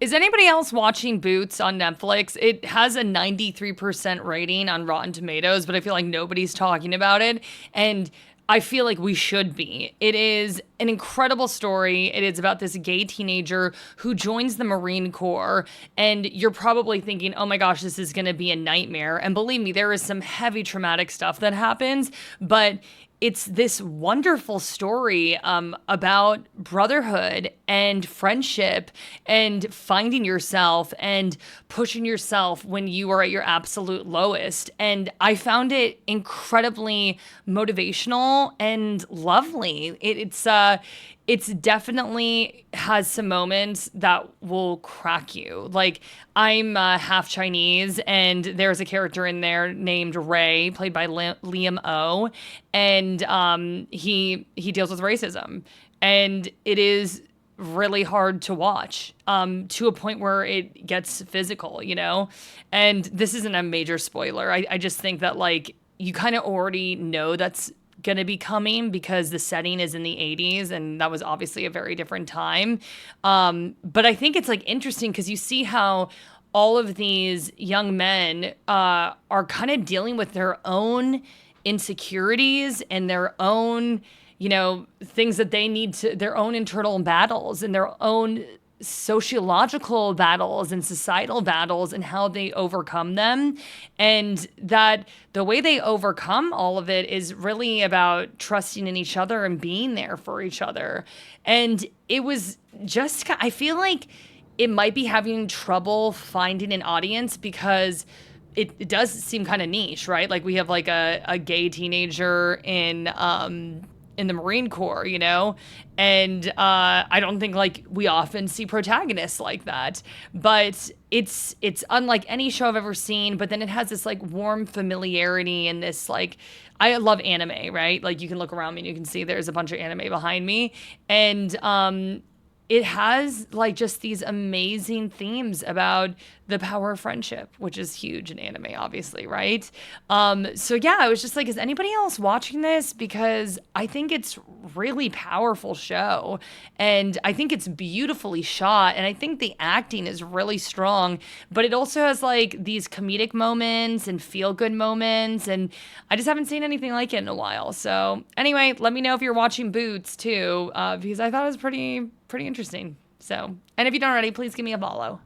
Is anybody else watching Boots on Netflix? It has a 93% rating on Rotten Tomatoes, but I feel like nobody's talking about it. And I feel like we should be. It is an incredible story. It is about this gay teenager who joins the Marine Corps. And you're probably thinking, oh my gosh, this is going to be a nightmare. And believe me, there is some heavy traumatic stuff that happens, but it's this wonderful story about brotherhood and friendship and finding yourself and pushing yourself when you are at your absolute lowest. And I found it incredibly motivational and lovely. It's definitely has some moments that will crack you. Like, I'm half Chinese, and there's a character in there named Ray, played by Liam O, and he deals with racism, and it is really hard to watch, to a point where it gets physical, you know? And this isn't a major spoiler. I just think that, like, you kind of already know that's going to be coming because the setting is in the 80s, and that was obviously a very different time. But I think it's, like, interesting because you see how all of these young men are kind of dealing with their own insecurities and their own, you know, things that they need to, their own internal battles and their own sociological battles and societal battles and how they overcome them. And that the way they overcome all of it is really about trusting in each other and being there for each other. And it was just, I feel like it might be having trouble finding an audience because it does seem kind of niche, right? Like, we have like a gay teenager in the Marine Corps, you know? And I don't think, like, we often see protagonists like that. But it's unlike any show I've ever seen, but then it has this, like, warm familiarity and this, like, I love anime, right? Like, you can look around me and you can see there's a bunch of anime behind me. And it has, like, just these amazing themes about the power of friendship, which is huge in anime, obviously, right? So yeah, I was just like, is anybody else watching this? Because I think it's really powerful show, and I think it's beautifully shot, and I think the acting is really strong, but it also has, like, these comedic moments and feel-good moments, and I just haven't seen anything like it in a while. So anyway, let me know if you're watching Boots too, because I thought it was pretty interesting. So, and if you don't already, please give me a follow.